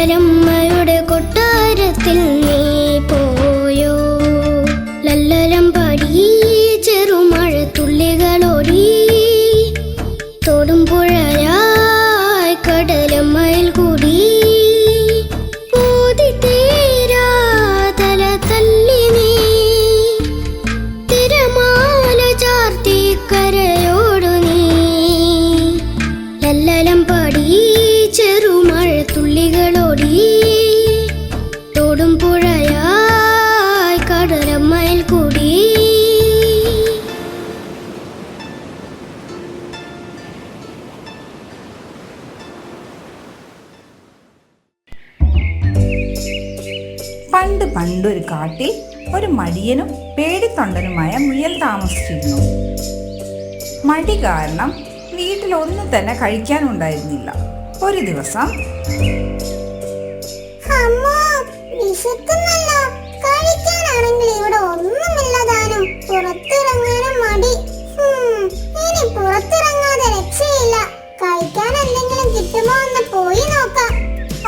കടലമ്മയുടെ കൊട്ടാരത്തിൽ നീ പോയോ? ലല്ലലം പാടി ചെറുമഴ തുള്ളികളോടി തോടും പുഴയായി കടലമ്മയിൽ കൂടി പൂതി തീരാ തല തല്ലി നീ തിരമാല ചാർത്തി കരയോടു നീ. ലല്ലലം പാടി ചെറുമഴ തുള്ളികളോടി തോടും പുഴയായി കടലമ്മയിൽ കൂടി. പണ്ട് പണ്ടൊരു കാട്ടിൽ ഒരു മടിയനും പേടിത്തൊണ്ടനുമായ മുയൽ താമസിച്ചിരുന്നു. മടി കാരണം വീട്ടിലൊന്നും തന്നെ കഴിക്കാനുണ്ടായിരുന്നില്ല. ഒരു ദിവസം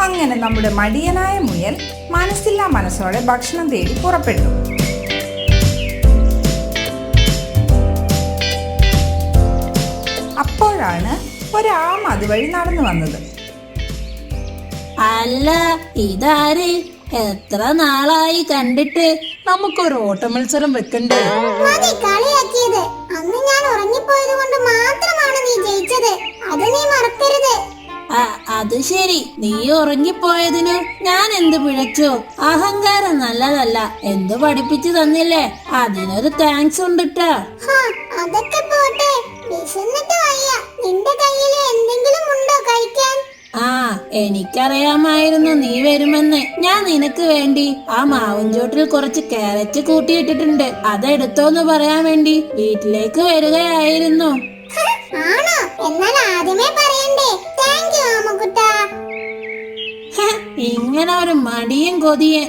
അങ്ങനെ നമ്മുടെ മടിയനായ മുയൽ മനസ്സില്ലാ മനസ്സോടെ ഭക്ഷണം തേടി പുറപ്പെട്ടു. അപ്പോഴാണ് ഒരാമ അതുവഴി നടന്നു വന്നത്. അല്ല, ഇതാര്? എത്ര നാളായി കണ്ടിട്ട്. നമുക്കൊരു ഓട്ട മത്സരം വെക്കണ്ടേ? അന്ന് ഞാൻ ഉറങ്ങിപ്പോയത് കൊണ്ട് മാത്രമാണ് നീ ജയിച്ചത്. അത് നീ മറക്കരുത്. അത് ശരി, നീ ഉറങ്ങിപ്പോയതിന് ഞാൻ എന്ത് പിഴച്ചു? അഹങ്കാരം നല്ലതല്ല. എന്ത് പഠിപ്പിച്ചു തന്നില്ലേ, അതിനൊരു താങ്ക്സ് ഉണ്ടിട്ടാ. അതൊക്കെ പോട്ടെ, വിശന്നിട്ട് വയ്യ. നിന്റെ കയ്യിൽ എന്തെങ്കിലും ഉണ്ടോ കഴിക്കാൻ? എനിക്കറിയാമായിരുന്നു നീ വരുമെന്ന്. ഞാൻ നിനക്ക് വേണ്ടി ആ മാവിൻചോട്ടിൽ കുറച്ച് ക്യാരറ്റ് കൂട്ടിയിട്ടിട്ടുണ്ട്. അതെടുത്തോന്ന് പറയാൻ വേണ്ടി വീട്ടിലേക്ക് വരികയായിരുന്നു. ആണോ? എന്നാൽ ആദ്യമേ പറയണ്ടേ? താങ്ക് യു ആമക്കുട്ടാ. ഇങ്ങനെ ഒരു മടിയും കൊതിയെ.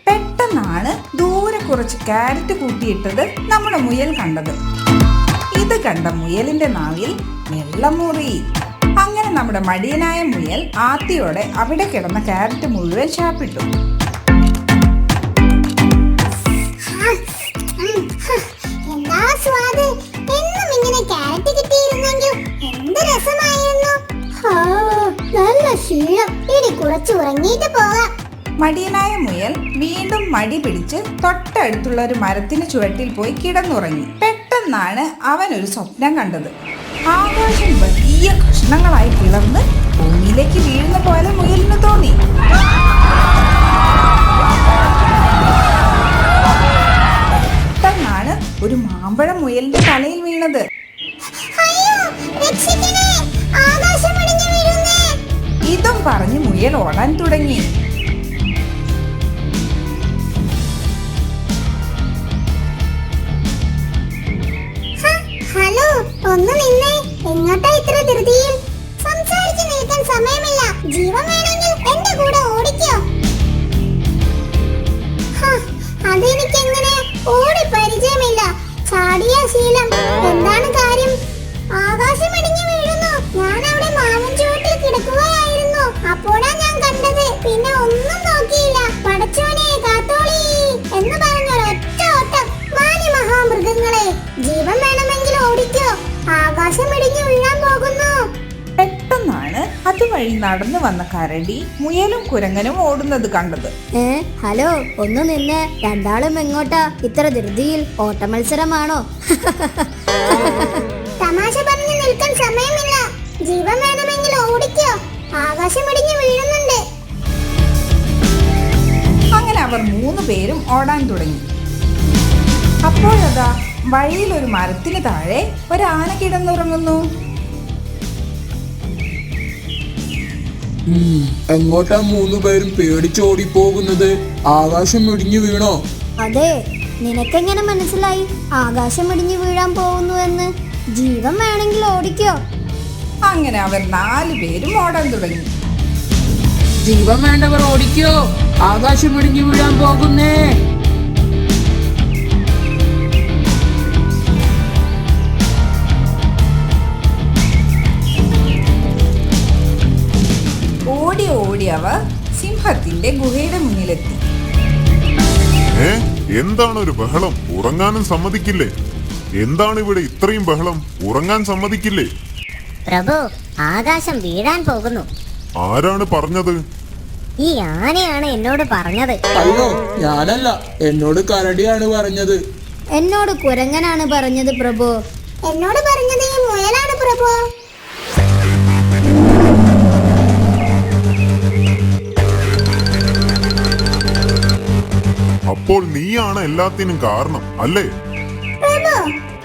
പെട്ടെന്നാണ് ദൂരെ കുറച്ച് ക്യാരറ്റ് കൂട്ടിയിട്ടത് നമ്മുടെ മുയൽ കണ്ടത്. ഇത് കണ്ട മുയലിന്റെ നാവിൽ വെള്ളമുറി. അങ്ങനെ നമ്മുടെ മടിയനായ മുയൽ ആത്തിയോടെ അവിടെ കിടന്ന ക്യാരറ്റ് മുഴുവൻ ശാപ്പിട്ടു. എന്താ സ്വാദ്! എന്നും ഇങ്ങനെ ക്യാരറ്റ് കിട്ടിയിരുന്നെങ്കിൽ എന്ത് രസമായിരുന്നു. നല്ല ശീലം. ഇനി കുറച്ച് ഉറങ്ങിയിട്ട് പോകാം. മടിയനായ മുയൽ വീണ്ടും മടി പിടിച്ച് തൊട്ടടുത്തുള്ള ഒരു മരത്തിന് ചുവട്ടിൽ പോയി കിടന്നുറങ്ങി. പെട്ടെന്നാണ് അവൻ ഒരു സ്വപ്നം കണ്ടത്. ആകാശം വലിയ കഷ്ണങ്ങളായി പിളർന്ന് ഭൂമിയിലേക്ക് വീഴുന്ന പോലെ മുയലിന് തോന്നി. പെട്ടെന്നാണ് ഒരു മാമ്പഴം മുയലിന്റെ തലയിൽ വീണത്. ഇതും പറഞ്ഞ് മുയൽ ഓടാൻ തുടങ്ങി. ഹലോ, ഒന്ന് നിന്നേ. എങ്ങോട്ടാ ഇത്ര ധൃതിയിൽ? സംസാരിച്ചു നിൽക്കാൻ സമയമില്ല. ജീവൻ വേണമെങ്കിൽ എന്റെ കൂടെ ഓടിക്കോ. അതെനിക്കെങ്ങനെ? ഓടി പരിചയമില്ല. ചാടിയ ശീലം. എന്താണ് കാര്യം? ആകാശം ഇടിഞ്ഞു വീഴുന്നു. ഞാൻ അവിടെ മാവിൻ ചുവട്ടിൽ കിടക്കുകയായിരുന്നു. അപ്പോഴാ ഞാൻ കണ്ടത്. പിന്നെ ഒന്നും നോക്കിയില്ല. പടച്ചോനെ കാത്തോളി എന്ന് പറഞ്ഞൊരൊറ്റ ഓട്ടം. മാന്യ മഹാമൃഗങ്ങളെ, ജീവൻ വേണമെങ്കിൽ ഓടിക്കോ. ആകാശം ഇടിഞ്ഞു വീഴാൻ പോകുന്നു. പെട്ടെന്നാണ് അതുവഴി നടന്നു വന്ന കരടി മുയലും കുരങ്ങനും ഓടുന്നത് കണ്ടത്. ഹലോ, ഒന്ന് നിന്നെ. രണ്ടാളും എങ്ങോട്ടാ ഇത്ര ധൃതിയിൽ? ഓട്ട മത്സരമാണോ? തമാശ പറഞ്ഞു നിൽക്കാൻ സമയമില്ല. ജീവൻ വേണമെങ്കിൽ ഓടിക്കോ. ആകാശം ഇടിഞ്ഞു വീഴുന്നുണ്ട്. അങ്ങനെ അവർ 3 പേരും ഓടാൻ തുടങ്ങി. അപ്പോഴതാ വഴിയിൽ ഒരു മരത്തിന് താഴെ ഒരാന കിടന്നുറങ്ങുന്നു. എങ്ങോട്ടാ 3 പേരും പേടിച്ചോടി പോകുന്നത്? ആകാശം ഇടിഞ്ഞു വീണോ? അതെ, നിനക്കെങ്ങനെ മനസ്സിലായി ആകാശം ഇടിഞ്ഞു വീഴാൻ പോകുന്നു എന്ന്? ജീവൻ വേണമെങ്കിൽ ഓടിക്കോ. അങ്ങനെ അവർ 4 പേരും ഓടാൻ തുടങ്ങി. ജീവൻ വേണ്ടവർ ഓടിക്കോ, ആകാശം ഇടിഞ്ഞു വീഴാൻ പോകുന്നേ. ഓടി ഓടി അവർ സിംഹത്തിന്റെ ഗുഹയുടെ മുന്നിലെത്തി. എന്താണ് ഒരു ബഹളം? ഉറങ്ങാനും സമ്മതിക്കില്ലേ? എന്താണ് ഇവിടെ ഇത്രയും ബഹളം? ഉറങ്ങാൻ സമ്മതിക്കില്ലേ? പ്രഭു, ആകാശം വീഴാൻ പോകുന്നു. ആരാണ് പറഞ്ഞത്? ഈ ആനയാണ് എന്നോട് പറഞ്ഞത്. അയ്യോ, ഞാനല്ല, എന്നോട് കരടിയാണ് പറഞ്ഞത്. എന്നോട് കുരങ്ങനാണ് പറഞ്ഞത് പ്രഭു. എന്നോട് പറഞ്ഞത് ഈ മുയലാണ് പ്രഭു. അപ്പോൾ നീയാണ് എല്ലാത്തിനും കാരണം അല്ലേ? പ്രഭു,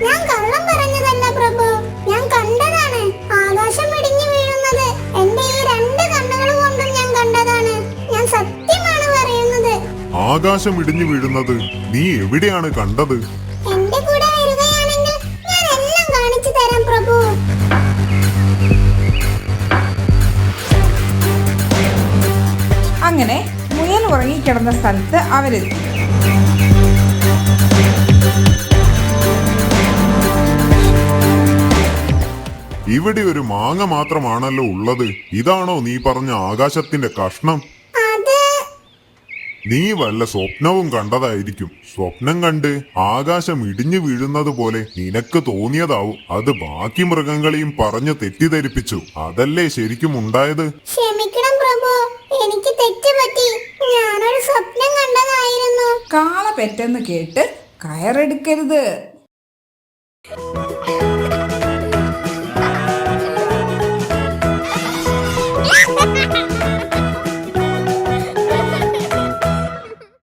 ഞാൻ കള്ളം പറഞ്ഞതല്ല പ്രഭു. ഞാൻ കണ്ടതാണ് ആകാശം ഇടിഞ്ഞു വീഴുന്നത്. എന്റെ ഈ രണ്ട് കണ്ണുകൾ കൊണ്ടും ഞാൻ കണ്ടതാണ്. ഞാൻ സത്യമാണ് പറയുന്നത്. ആകാശം ഇടിഞ്ഞു വീഴുന്നത് നീ എവിടെയാണ് കണ്ടത്? എന്റെ കൂടെ വരികയാണെങ്കിൽ ഞാൻ എല്ലാം കാണിച്ചു തരാം പ്രഭു. അങ്ങനെ മുയൽ ഉറങ്ങിക്കിടന്ന സ്ഥലത്ത് അവരെത്തി. ഇവിടെ ഒരു മാങ്ങ മാത്രമാണല്ലോ ഉള്ളത്. ഇതാണോ നീ പറഞ്ഞ ആകാശത്തിന്റെ കഷ്ണം? നീ വല്ല സ്വപ്നവും കണ്ടതായിരിക്കും. സ്വപ്നം കണ്ട് ആകാശം ഇടിഞ്ഞു വീഴുന്നത് പോലെ നിനക്ക് തോന്നിയതാവും. അത് ബാക്കി മൃഗങ്ങളെയും പറഞ്ഞ് തെറ്റിദ്ധരിപ്പിച്ചു. അതല്ലേ ശരിക്കും ഉണ്ടായത്? ക്ഷമിക്കണം പ്രഭു, എനിക്ക് തെറ്റുപറ്റി. ഞാനൊരു സ്വപ്നം കണ്ടതായിരുന്നു. കാള പെറ്റെന്ന് കേട്ട് കയറെടുക്കരുത്,